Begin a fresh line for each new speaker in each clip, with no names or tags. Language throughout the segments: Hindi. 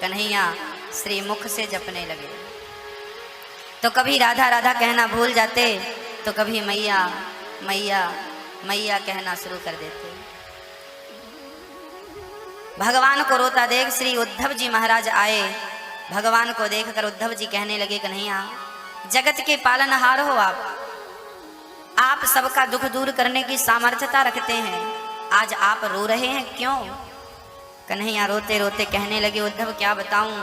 कन्हैया श्री मुख से जपने लगे। तो कभी राधा राधा कहना भूल जाते, तो कभी मैया मैया मैया कहना शुरू कर देते। भगवान को रोता देख श्री उद्धव जी महाराज आए। भगवान को देखकर उद्धव जी कहने लगे, कन्हैया जगत के पालनहार हो आप सबका दुख दूर करने की सामर्थ्यता रखते हैं, आज आप रो रहे हैं क्यों? कन्हैया रोते रोते कहने लगे, उद्धव क्या बताऊं,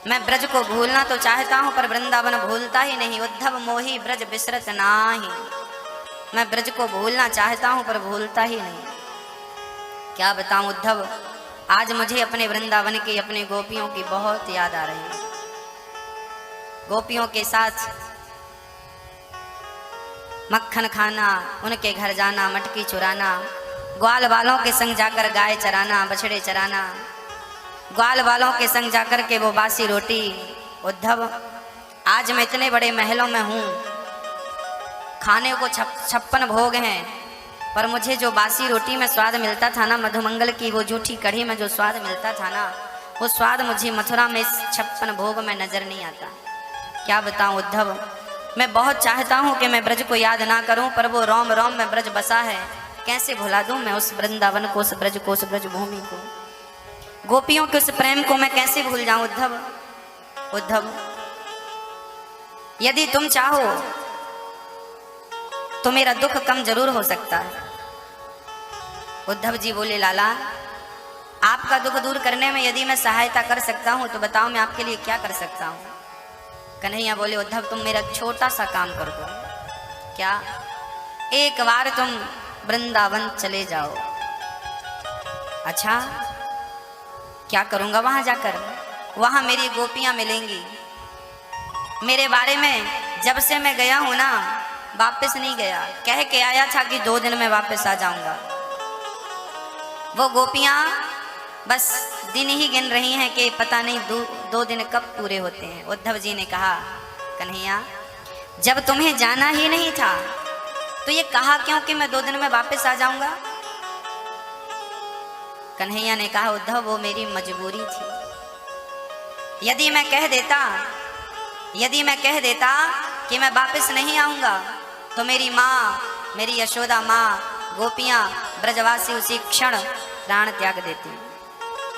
मैं ब्रज को भूलना तो चाहता हूं पर वृंदावन भूलता ही नहीं। उद्धव मोही ब्रज बिसरत नाही, मैं ब्रज को भूलना चाहता हूं पर भूलता ही नहीं। क्या बताऊं उद्धव, आज मुझे अपने वृंदावन की, अपने गोपियों की बहुत याद आ रही है। गोपियों के साथ मक्खन खाना, उनके घर जाना, मटकी चुराना, ग्वाल वालों के संग जाकर गाय चराना, बछड़े चराना, ग्वाल वालों के संग जाकर के वो बासी रोटी। उद्धव आज मैं इतने बड़े महलों में हूँ, खाने को 56 भोग हैं, पर मुझे जो बासी रोटी में स्वाद मिलता था ना, मधुमंगल की वो जूठी कढ़ी में जो स्वाद मिलता था ना, वो स्वाद मुझे मथुरा में 56 भोग में नजर नहीं आता। क्या बताऊं उद्धव, मैं बहुत चाहता हूं कि मैं ब्रज को याद ना करूं, पर वो रोम रोम में ब्रज बसा है, कैसे भुला दूं मैं उस वृंदावन को, उस ब्रज को, उस ब्रज भूमि को, गोपियों के उस प्रेम को मैं कैसे भूल जाऊं उद्धव। उद्धव यदि तुम चाहो तो मेरा दुख कम जरूर हो सकता है। उद्धव जी बोले, लाला आपका दुख दूर करने में यदि मैं सहायता कर सकता हूं तो बताओ मैं आपके लिए क्या कर सकता हूं। कन्हैया बोले, उद्धव तुम मेरा छोटा सा काम कर दो। क्या? एक बार तुम वृंदावन चले जाओ। अच्छा क्या करूंगा वहां जाकर? वहां मेरी गोपियां मिलेंगी, मेरे बारे में जब से मैं गया हूं ना वापस नहीं गया, कह के आया था कि 2 दिन में वापस आ जाऊंगा। वो गोपियां बस दिन ही गिन रही हैं कि पता नहीं 2 दिन कब पूरे होते हैं। उद्धव जी ने कहा, कन्हैया जब तुम्हें जाना ही नहीं था तो ये कहा क्यों कि मैं 2 दिन में वापस आ जाऊंगा? कन्हैया ने कहा, उद्धव वो मेरी मजबूरी थी। यदि मैं कह देता कि मैं वापस नहीं आऊंगा तो मेरी माँ, मेरी यशोदा माँ, गोपियां, ब्रजवासी उसी क्षण प्राण त्याग देती,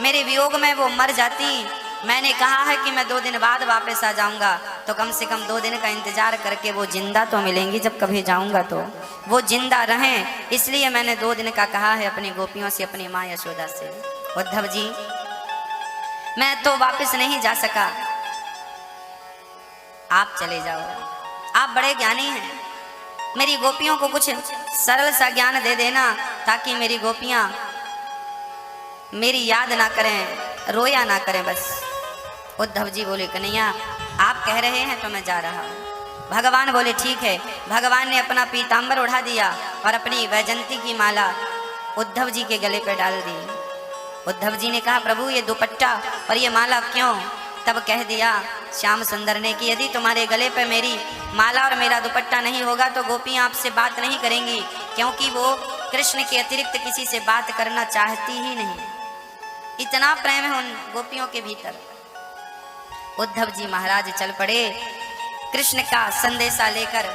मेरे वियोग में वो मर जाती। मैंने कहा है कि मैं 2 दिन बाद वापस आ जाऊंगा, तो कम से कम 2 दिन का इंतजार करके वो जिंदा तो मिलेंगी, जब कभी जाऊंगा तो वो जिंदा रहें, इसलिए मैंने 2 दिन का कहा है अपनी गोपियों से, अपनी माँ यशोदा से। उद्धव जी मैं तो वापस नहीं जा सका, आप चले जाओ, आप बड़े ज्ञानी हैं, मेरी गोपियों को कुछ सरल सा ज्ञान दे देना ताकि मेरी गोपियां मेरी याद ना करें, रोया ना करें बस। उद्धव जी बोले, कन्हैया आप कह रहे हैं तो मैं जा रहा हूँ। भगवान बोले, ठीक है। भगवान ने अपना पीताम्बर उठा दिया और अपनी वैजंती की माला उद्धव जी के गले पर डाल दी। उद्धव जी ने कहा, प्रभु ये दुपट्टा और ये माला क्यों? तब कह दिया श्याम सुंदर ने कि यदि तुम्हारे गले पर मेरी माला और मेरा दुपट्टा नहीं होगा तो गोपियां आपसे बात नहीं करेंगी, क्योंकि वो कृष्ण के अतिरिक्त किसी से बात करना चाहती ही नहीं। इतना प्रेम है उन गोपियों के भीतर। उद्धव जी महाराज चल पड़े कृष्ण का संदेशा लेकर।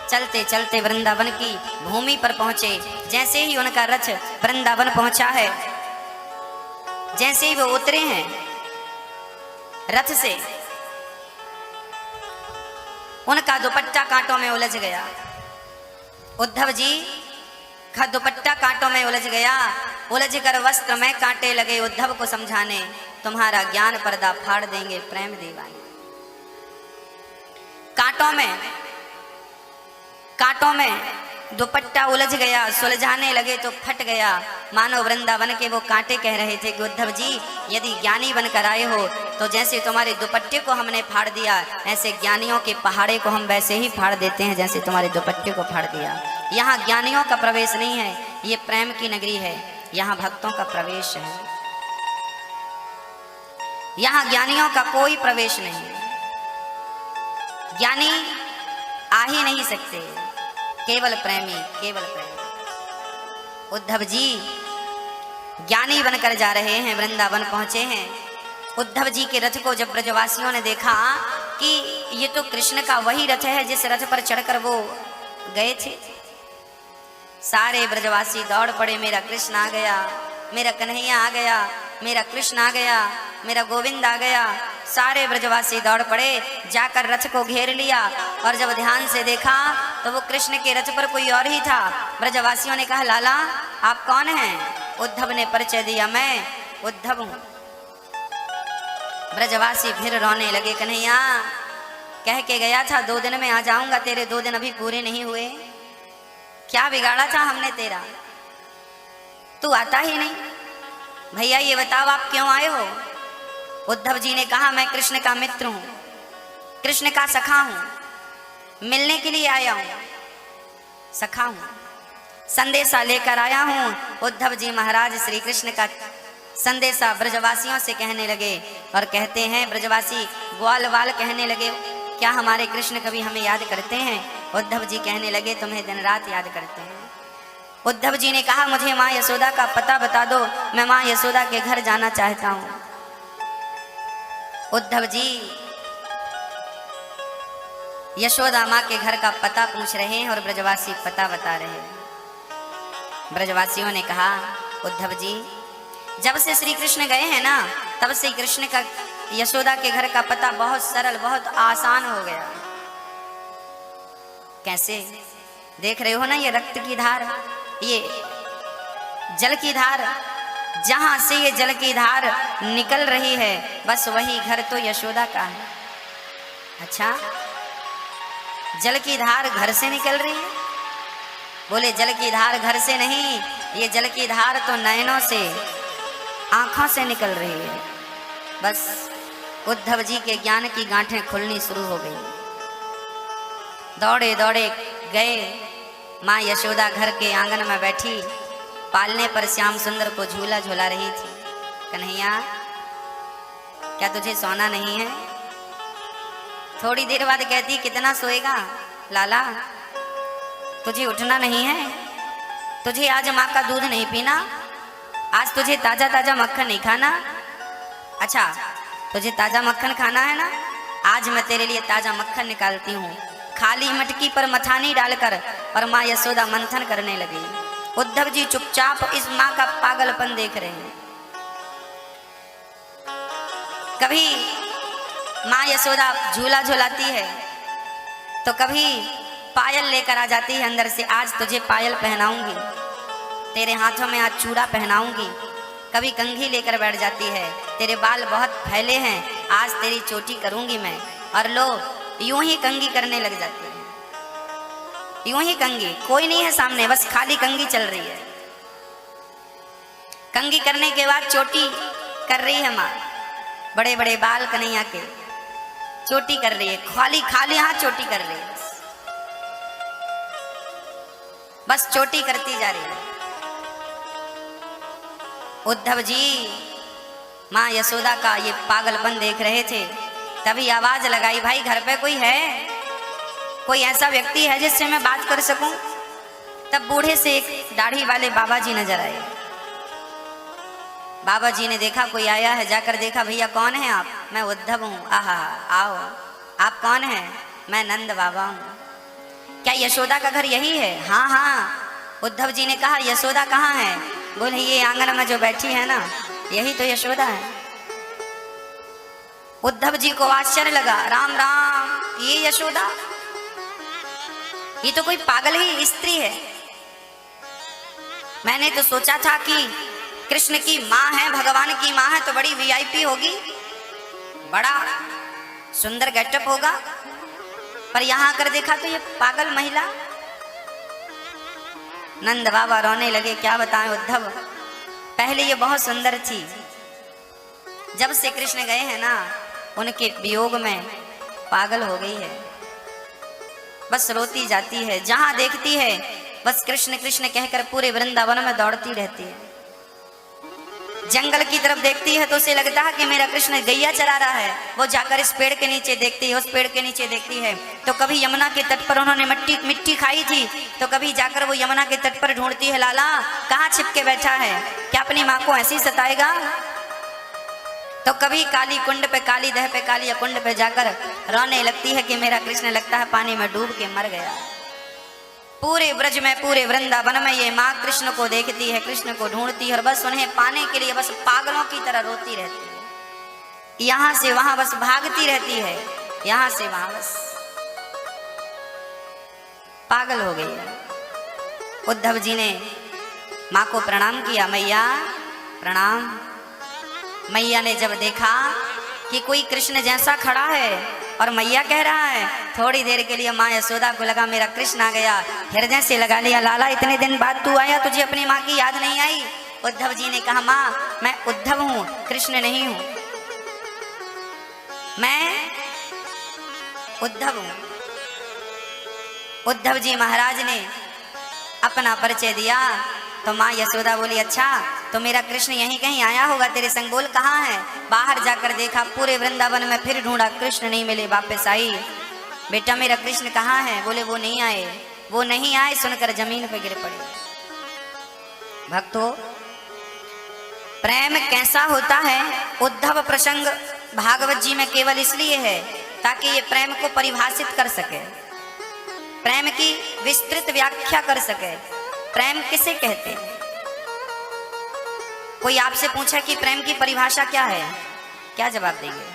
चलते चलते वृंदावन की भूमि पर पहुंचे। जैसे ही उनका रथ वृंदावन पहुंचा है, जैसे ही वो उतरे हैं रथ से, उनका दुपट्टा कांटों में उलझ गया। उद्धव जी का दुपट्टा कांटों में उलझ गया। उलझकर वस्त्र में कांटे लगे उद्धव को समझाने, तुम्हारा ज्ञान पर्दा फाड़ देंगे प्रेम दीवाने। कांटों में दुपट्टा उलझ गया, सुलझाने लगे तो फट गया। मानो वृंदावन के वो कांटे कह रहे थे कि उद्धव जी यदि ज्ञानी बनकर आए हो तो जैसे तुम्हारे दुपट्टे को हमने फाड़ दिया, ऐसे ज्ञानियों के पहाड़े को हम वैसे ही फाड़ देते हैं जैसे तुम्हारे दुपट्टे को फाड़ दिया। यहाँ ज्ञानियों का प्रवेश नहीं है, ये प्रेम की नगरी है, यहाँ भक्तों का प्रवेश है। यहाँ ज्ञानियों का कोई प्रवेश नहीं है, ज्ञानी आ ही नहीं सकते, केवल प्रेमी, केवल प्रेमी। उद्धव जी ज्ञानी बनकर जा रहे हैं, वृंदावन पहुंचे हैं। उद्धव जी के रथ को जब ब्रजवासियों ने देखा कि ये तो कृष्ण का वही रथ है जिस रथ पर चढ़कर वो गए थे, सारे ब्रजवासी दौड़ पड़े, मेरा कृष्ण आ गया, मेरा कन्हैया आ गया, मेरा कृष्ण आ गया, मेरा गोविंद आ गया। सारे ब्रजवासी दौड़ पड़े, जाकर रथ को घेर लिया और जब ध्यान से देखा तो वो कृष्ण के रथ पर कोई और ही था। ब्रजवासियों ने कहा, लाला आप कौन हैं? उद्धव ने परिचय दिया, मैं उद्धव हूं। ब्रजवासी फिर रोने लगे, कन्हैया कह के गया था 2 दिन में आ जाऊंगा, तेरे 2 दिन अभी पूरे नहीं हुए, क्या बिगाड़ा था हमने तेरा, तू आता ही नहीं। भैया ये बताओ आप क्यों आए हो? उद्धव जी ने कहा, मैं कृष्ण का मित्र हूं, कृष्ण का सखा हूं, मिलने के लिए आया हूं, सखा हूं, संदेशा लेकर आया हूं। उद्धव जी महाराज श्री कृष्ण का संदेशा ब्रजवासियों से कहने लगे और कहते हैं, ब्रजवासी ग्वाल वाल कहने लगे, क्या हमारे कृष्ण कभी हमें याद करते हैं? उद्धव जी कहने लगे, तुम्हें दिन रात याद करते हैं। उद्धव जी ने कहा, मुझे माँ यशोदा का पता बता दो, मैं माँ यशोदा के घर जाना चाहता हूं। उद्धव जी यशोदा माँ के घर का पता पूछ रहे हैं और ब्रजवासी पता बता रहे हैं। ब्रजवासियों ने कहा, उद्धव जी जब से श्री कृष्ण गए हैं ना, तब से कृष्ण का यशोदा के घर का पता बहुत सरल, बहुत आसान हो गया। कैसे? देख रहे हो ना, ये रक्त की धार, ये जल की धार, जहां से ये जल की धार निकल रही है, बस वही घर तो यशोदा का है। अच्छा, जल की धार घर से निकल रही है? बोले, जल की धार घर से नहीं, ये जल की धार तो नयनों से, आंखों से निकल रही है। बस उद्धव जी के ज्ञान की गांठें खुलनी शुरू हो गई। दौड़े दौड़े गए, माँ यशोदा घर के आंगन में बैठी पालने पर श्याम सुंदर को झूला झूला रही थी। कन्हैया क्या तुझे सोना नहीं है? थोड़ी देर बाद कहती, कितना सोएगा लाला, तुझे उठना नहीं है? तुझे आज माँ का दूध नहीं पीना? आज तुझे ताजा ताजा मक्खन नहीं खाना? अच्छा, तुझे ताजा मक्खन खाना है ना? आज मैं तेरे लिए ताजा मक्खन निकालती हूँ। खाली मटकी पर मथानी डालकर और माँ यशोदा मंथन करने लगी। उद्धव जी चुपचाप इस माँ का पागलपन देख रहे हैं। कभी माँ यशोदा झूला झुलाती है तो कभी पायल लेकर आ जाती है अंदर से, आज तुझे पायल पहनाऊंगी, तेरे हाथों में आज चूड़ा पहनाऊंगी। कभी कंघी लेकर बैठ जाती है, तेरे बाल बहुत फैले हैं, आज तेरी चोटी करूंगी मैं। और लो यूं ही कंघी करने लग जाती है, यूं ही कंघी, कोई नहीं है सामने, बस खाली कंघी चल रही है। कंघी करने के बाद चोटी कर रही है माँ, बड़े बड़े बाल कन्हैया के, चोटी कर रही है, खाली खाली हाथ चोटी कर रही है, बस चोटी करती जा रही है। उद्धव जी माँ यशोदा का ये पागलपन देख रहे थे, तभी आवाज लगाई, भाई घर पे कोई है? कोई ऐसा व्यक्ति है जिससे मैं बात कर सकूं? तब बूढ़े से एक दाढ़ी वाले बाबा जी नजर आए। बाबा जी ने देखा कोई आया है, जाकर देखा, भैया कौन है आप? मैं उद्धव हूँ। आहा, आओ, आप कौन हैं? मैं नंद बाबा हूँ। क्या यशोदा का घर यही है? हाँ हाँ। उद्धव जी ने कहा, यशोदा कहाँ है? बोले, ये आंगन में जो बैठी है ना, यही तो यशोदा है। उद्धव जी को आश्चर्य लगा, राम राम, ये यशोदा? ये तो कोई पागल ही स्त्री है। मैंने तो सोचा था कि कृष्ण की माँ है, भगवान की माँ है तो बड़ी वीआईपी होगी, बड़ा सुंदर गेटअप होगा, पर यहां आकर देखा तो ये पागल महिला। नंद बाबा रोने लगे, क्या बताएं उद्धव, पहले ये बहुत सुंदर थी, जब से कृष्ण गए हैं ना, उनके वियोग में पागल हो गई है, बस रोती जाती है, जहां देखती है बस कृष्ण कृष्ण कहकर पूरे वृंदावन में दौड़ती रहती है। जंगल की तरफ देखती है तो उसे लगता है कि मेरा कृष्ण गैया चरा रहा है, वो जाकर इस पेड़ के नीचे देखती है, उस पेड़ के नीचे देखती है। तो कभी यमुना के तट पर उन्होंने मिट्टी खाई थी, तो कभी जाकर वो यमुना के तट पर ढूंढती है, लाला कहाँ छिप के बैठा है, क्या अपनी माँ को ऐसे ही सताएगा? तो कभी काली कुंड पे, काली दह पे, काली कुंड पे जाकर रोने लगती है कि मेरा कृष्ण लगता है पानी में डूब के मर गया। पूरे ब्रज में, पूरे वृंदावन में ये माँ कृष्ण को देखती है, कृष्ण को ढूंढती है और बस उन्हें पाने के लिए बस पागलों की तरह रोती रहती है। यहाँ से वहां बस भागती रहती है, यहाँ से वहां बस पागल हो गई है। उद्धव जी ने माँ को प्रणाम किया, मैया प्रणाम। मैया ने जब देखा कि कोई कृष्ण जैसा खड़ा है और मैया कह रहा है, थोड़ी देर के लिए माँ यशोदा को लगा मेरा कृष्ण आ गया, हृदय से लगा लिया, लाला इतने दिन बाद तू आया, तुझे अपनी माँ की याद नहीं आई? उद्धव जी ने कहा, माँ मैं उद्धव हूँ, कृष्ण नहीं हूँ, मैं उद्धव हूँ। उद्धव जी महाराज ने अपना परिचय दिया तो माँ यशोदा बोली, अच्छा तो मेरा कृष्ण यहीं कहीं आया होगा तेरे संग, बोल कहाँ है? बाहर जाकर देखा, पूरे वृंदावन में फिर ढूंढा, कृष्ण नहीं मिले, वापस आई, बेटा मेरा कृष्ण कहाँ है? बोले वो नहीं आए, वो नहीं आए। सुनकर जमीन पर गिर पड़े। भक्तों, प्रेम कैसा होता है, उद्धव प्रसंग भागवत जी में केवल इसलिए है ताकि ये प्रेम को परिभाषित कर सके, प्रेम की विस्तृत व्याख्या कर सके। प्रेम किसे कहते हैं? कोई आपसे पूछा कि प्रेम की परिभाषा क्या है, क्या जवाब देंगे?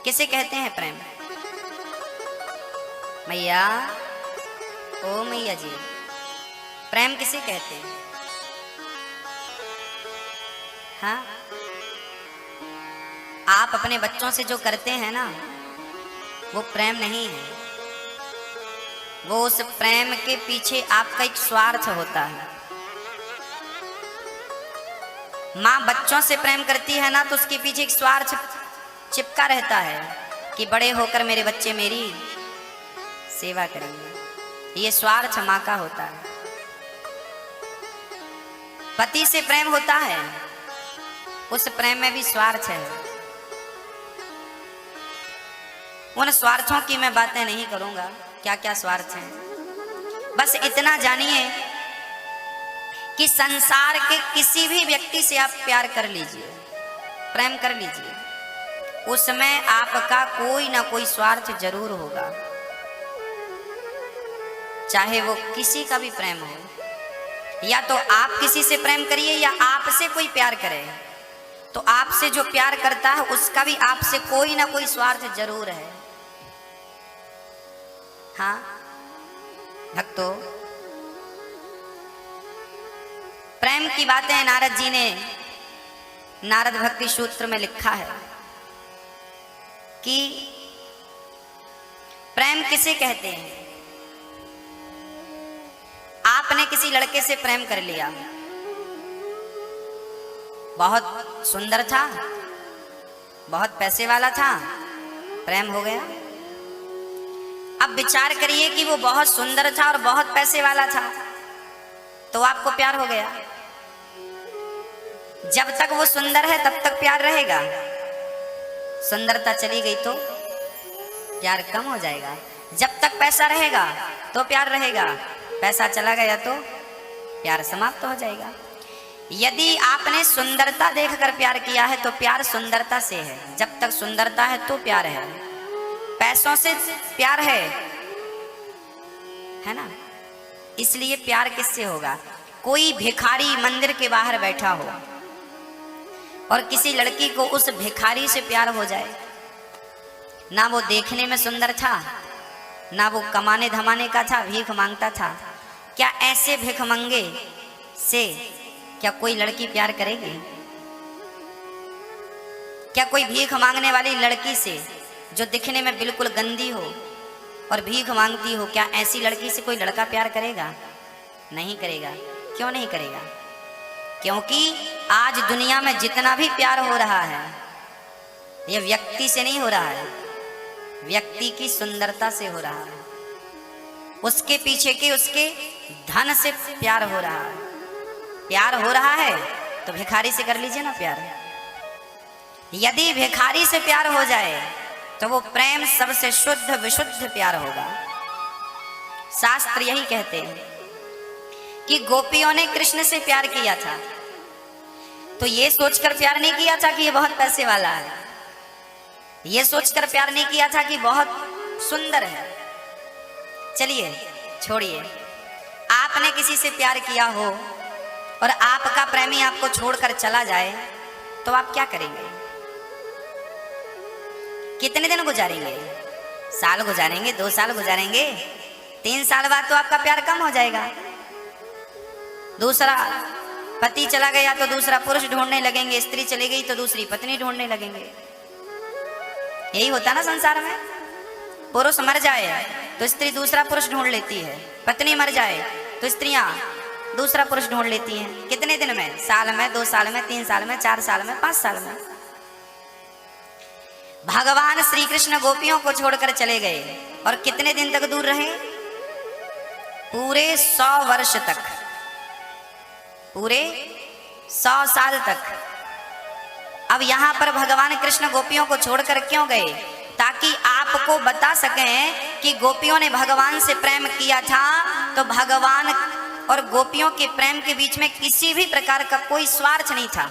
किसे कहते हैं प्रेम? मैया, ओ मैया जी, प्रेम किसे कहते हैं? हाँ, आप अपने बच्चों से जो करते हैं ना, वो प्रेम नहीं है। वो उस प्रेम के पीछे आपका एक स्वार्थ होता है। माँ बच्चों से प्रेम करती है ना, तो उसके पीछे एक स्वार्थ चिपका रहता है कि बड़े होकर मेरे बच्चे मेरी सेवा करेंगे। ये स्वार्थ माँ का होता है। पति से प्रेम होता है, उस प्रेम में भी स्वार्थ है। उन स्वार्थों की मैं बातें नहीं करूंगा, क्या क्या स्वार्थ हैं। बस इतना जानिए कि संसार के किसी भी व्यक्ति से आप प्यार कर लीजिए, प्रेम कर लीजिए, उसमें आपका कोई ना कोई स्वार्थ जरूर होगा। चाहे वो किसी का भी प्रेम हो, या तो आप किसी से प्रेम करिए या आपसे कोई प्यार करे, तो आपसे जो प्यार करता है उसका भी आपसे कोई ना कोई स्वार्थ जरूर है। हाँ भक्तों, प्रेम की बातें नारद जी ने नारद भक्ति सूत्र में लिखा है कि प्रेम किसे कहते हैं। आपने किसी लड़के से प्रेम कर लिया, बहुत सुंदर था, बहुत पैसे वाला था, प्रेम हो गया। अब विचार करिए कि वो बहुत सुंदर था और बहुत पैसे वाला था, तो आपको प्यार हो गया। जब तक वो सुंदर है तब तक प्यार रहेगा, सुंदरता चली गई तो प्यार कम हो जाएगा। जब तक पैसा रहेगा तो प्यार रहेगा, पैसा चला गया तो प्यार समाप्त हो जाएगा। यदि आपने सुंदरता देखकर प्यार किया है तो प्यार सुंदरता से है, जब तक सुंदरता है तो प्यार है। पैसों से प्यार है ना, इसलिए प्यार किससे होगा? कोई भिखारी मंदिर के बाहर बैठा हो और किसी लड़की को उस भिखारी से प्यार हो जाए, ना वो देखने में सुंदर था, ना वो कमाने धमाने का था, भीख मांगता था, क्या ऐसे भिखमंगे से क्या कोई लड़की प्यार करेगी? क्या कोई भीख मांगने वाली लड़की से जो दिखने में बिल्कुल गंदी हो और भीख मांगती हो, क्या ऐसी लड़की से कोई लड़का प्यार करेगा? नहीं करेगा। क्यों नहीं करेगा? क्योंकि आज दुनिया में जितना भी प्यार हो रहा है ये व्यक्ति से नहीं हो रहा है, व्यक्ति की सुंदरता से हो रहा है, उसके पीछे के उसके धन से प्यार हो रहा है। प्यार हो रहा है तो भिखारी से कर लीजिए ना प्यार। यदि भिखारी से प्यार हो जाए तो वो प्रेम सबसे शुद्ध विशुद्ध प्यार होगा। शास्त्र यही कहते हैं कि गोपियों ने कृष्ण से प्यार किया था, तो ये सोचकर प्यार नहीं किया था कि ये बहुत पैसे वाला है, ये सोचकर प्यार नहीं किया था कि बहुत सुंदर है। चलिए छोड़िए, आपने किसी से प्यार किया हो और आपका प्रेमी आपको छोड़कर चला जाए तो आप क्या करेंगे? कितने दिन गुजारेंगे? साल गुजारेंगे, 2 साल गुजारेंगे, 3 साल बाद तो आपका प्यार कम हो जाएगा। दूसरा पति चला गया तो दूसरा पुरुष ढूंढने लगेंगे, स्त्री चली गई तो दूसरी पत्नी ढूंढने लगेंगे। यही होता ना संसार में। पुरुष मर जाए तो स्त्री दूसरा पुरुष ढूंढ लेती है, पत्नी मर जाए तो स्त्रियां दूसरा पुरुष ढूंढ लेती हैं। कितने दिन में? साल में, 2 साल में, 3 साल में, 4 साल में, 5 साल में। भगवान श्री कृष्ण गोपियों को छोड़कर चले गए और कितने दिन तक दूर रहे? पूरे 100 वर्ष तक, पूरे 100 साल तक। अब यहां पर भगवान कृष्ण गोपियों को छोड़कर क्यों गए? ताकि आपको बता सकें कि गोपियों ने भगवान से प्रेम किया था तो भगवान और गोपियों के प्रेम के बीच में किसी भी प्रकार का कोई स्वार्थ नहीं था।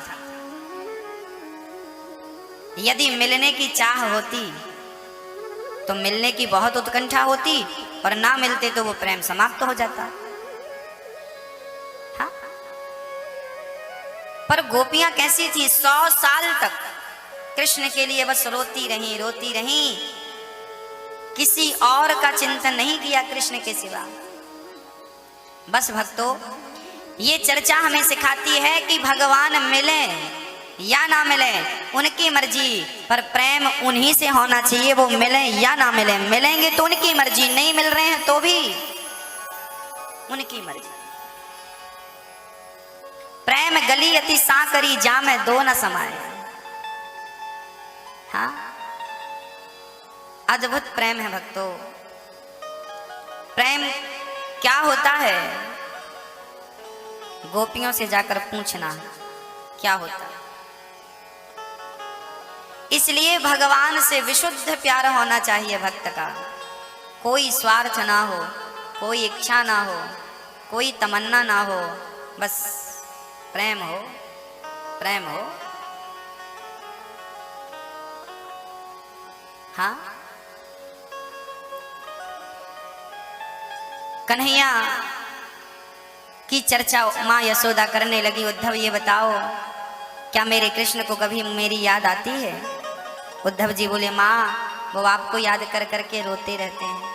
यदि मिलने की चाह होती तो मिलने की बहुत उत्कंठा होती, और ना मिलते तो वो प्रेम समाप्त हो जाता। हाँ? पर गोपियां कैसी थी? 100 साल तक कृष्ण के लिए बस रोती रही, रोती रही, किसी और का चिंतन नहीं किया कृष्ण के सिवा। बस भक्तों, ये चर्चा हमें सिखाती है कि भगवान मिले या ना मिले उनकी मर्जी, पर प्रेम उन्हीं से होना चाहिए। वो मिले या ना मिले, मिलेंगे तो उनकी मर्जी, नहीं मिल रहे हैं तो भी उनकी मर्जी। प्रेम गली अति साकरी, जामे 2 न समाए। हाँ, अद्भुत प्रेम है भक्तों। प्रेम क्या होता है? गोपियों से जाकर पूछना क्या होता है। इसलिए भगवान से विशुद्ध प्यार होना चाहिए भक्त का। कोई स्वार्थ ना हो, कोई इच्छा ना हो, कोई तमन्ना ना हो, बस प्रेम हो, प्रेम हो। हाँ, कन्हैया की चर्चा माँ यशोदा करने लगी। उद्धव ये बताओ, क्या मेरे कृष्ण को कभी मेरी याद आती है? उद्धव जी बोले, माँ वो आपको याद कर करके रोते रहते हैं।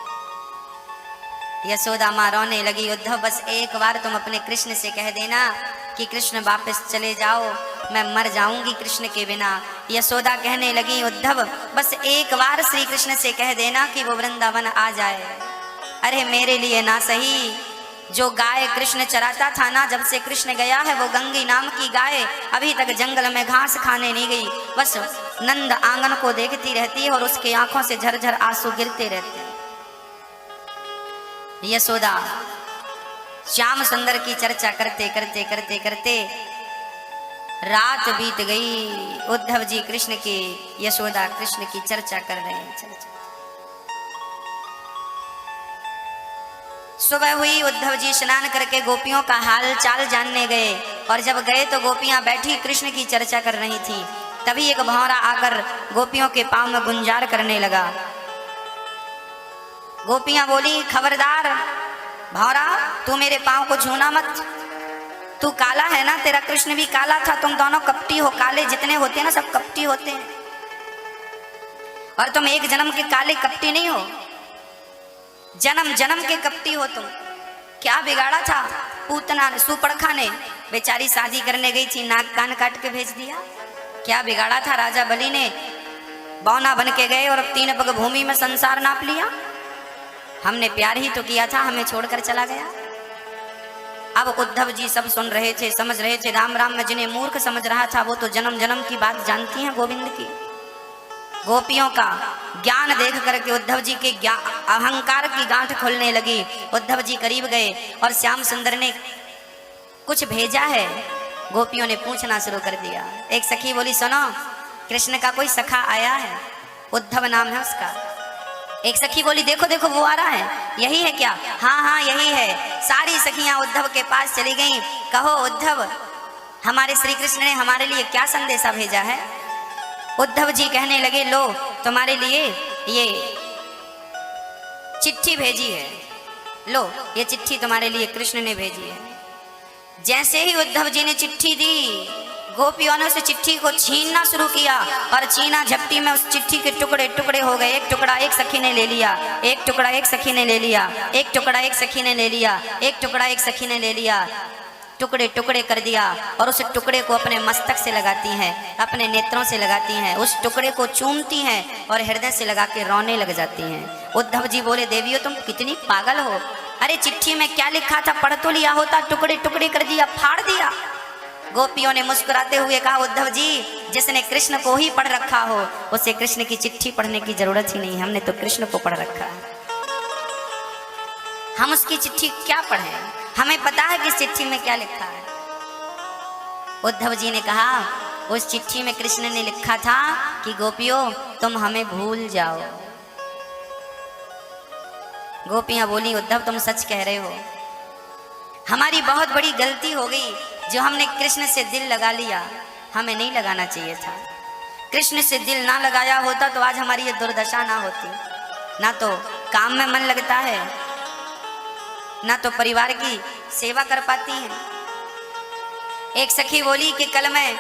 यशोदा माँ रोने लगी। उद्धव बस एक बार तुम अपने कृष्ण से कह देना कि कृष्ण वापस चले जाओ, मैं मर जाऊंगी कृष्ण के बिना। यशोदा कहने लगी, उद्धव बस एक बार श्री कृष्ण से कह देना कि वो वृंदावन आ जाए। अरे मेरे लिए ना सही, जो गाय कृष्ण चराता था ना, जब से कृष्ण गया है वो गंगी नाम की गाय अभी तक जंगल में घास खाने नहीं गई, बस नंद आंगन को देखती रहती है और उसके आंखों से झरझर आंसू गिरते रहते हैं। यशोदा श्याम सुंदर की चर्चा करते करते करते करते रात बीत गई। उद्धव जी कृष्ण की, यशोदा कृष्ण की चर्चा कर रहे हैं। चर्चा सुबह हुई, उद्धव जी स्नान करके गोपियों का हाल चाल जानने गए, और जब गए तो गोपियां बैठी कृष्ण की चर्चा कर रही थी। तभी एक भौरा आकर गोपियों के पांव में गुंजार करने लगा। गोपियां बोली, खबरदार भौरा, तू मेरे पांव को छूना मत, तू काला है ना, तेरा कृष्ण भी काला था, तुम दोनों कपटी हो। काले जितने होते हैं ना सब कपटी होते हैं, और तुम एक जन्म के काले कपटी नहीं हो, जन्म जन्म के कपटी हो तुम। क्या बिगाड़ा था पूतना सुपड़खा ने? बेचारी शादी करने गई थी, नाक कान काट के भेज दिया। क्या बिगाड़ा था राजा बलि ने? बौना बन के गए और 3 पग भूमि में संसार नाप लिया। हमने प्यार ही तो किया था, हमें छोड़कर चला गया। अब उद्धव जी सब सुन रहे थे, समझ रहे थे। राम राम में जिन्हें मूर्ख समझ रहा था वो तो जन्म जन्म की बात जानती हैं गोविंद की। गोपियों का ज्ञान देख करके उद्धव जी के अहंकार की गांठ खोलने लगी। उद्धव जी करीब गए और श्याम सुंदर ने कुछ भेजा है। गोपियों ने पूछना शुरू कर दिया। एक सखी बोली, सुनो कृष्ण का कोई सखा आया है, उद्धव नाम है उसका। एक सखी बोली, देखो देखो वो आ रहा है, यही है क्या? हाँ हाँ यही है। सारी सखियां उद्धव के पास चली गईं। कहो उद्धव, हमारे श्री कृष्ण ने हमारे लिए क्या संदेशा भेजा है। उद्धव जी कहने लगे, लो तुम्हारे लिए ये चिट्ठी भेजी है, लो ये चिट्ठी तुम्हारे लिए कृष्ण ने भेजी है। जैसे ही उद्धव जी ने चिट्ठी दी, गोपियों ने उस चिट्ठी को छीनना शुरू किया और छीना झपटी में उस चिट्ठी के टुकड़े टुकड़े हो गए। एक टुकड़ा एक सखी ने ले लिया, एक टुकड़ा एक सखी ने ले लिया, एक टुकड़ा एक सखी ने ले लिया, एक टुकड़ा एक सखी ने ले लिया, टुकड़े टुकड़े कर दिया और उस टुकड़े को अपने मस्तक से लगाती हैं, अपने नेत्रों से लगाती हैं, उस टुकड़े को चूमती हैं और हृदय से लगा के रोने लग जाती हैं। उद्धव जी बोले, देवियों तुम कितनी पागल हो, अरे चिट्ठी में क्या लिखा था पढ़ तो लिया होता, टुकड़े टुकड़े कर दिया, फाड़ दिया। गोपियों ने मुस्कुराते हुए कहा, उद्धव जी जिसने कृष्ण को ही पढ़ रखा हो उसे कृष्ण की चिट्ठी पढ़ने की जरूरत ही नहीं, हमने तो कृष्ण को पढ़ रखा है, हम उसकी चिट्ठी क्या पढ़ें, हमें पता है कि इस चिट्ठी में क्या लिखा है। उद्धव जी ने कहा, उस चिट्ठी में कृष्ण ने लिखा था कि गोपियों तुम हमें भूल जाओ। गोपियां बोली, उद्धव तुम सच कह रहे हो, हमारी बहुत बड़ी गलती हो गई जो हमने कृष्ण से दिल लगा लिया, हमें नहीं लगाना चाहिए था। कृष्ण से दिल ना लगाया होता तो आज हमारी ये दुर्दशा ना होती, ना तो काम में मन लगता है, ना तो परिवार की सेवा कर पाती हैं। एक सखी बोली कि कल मैं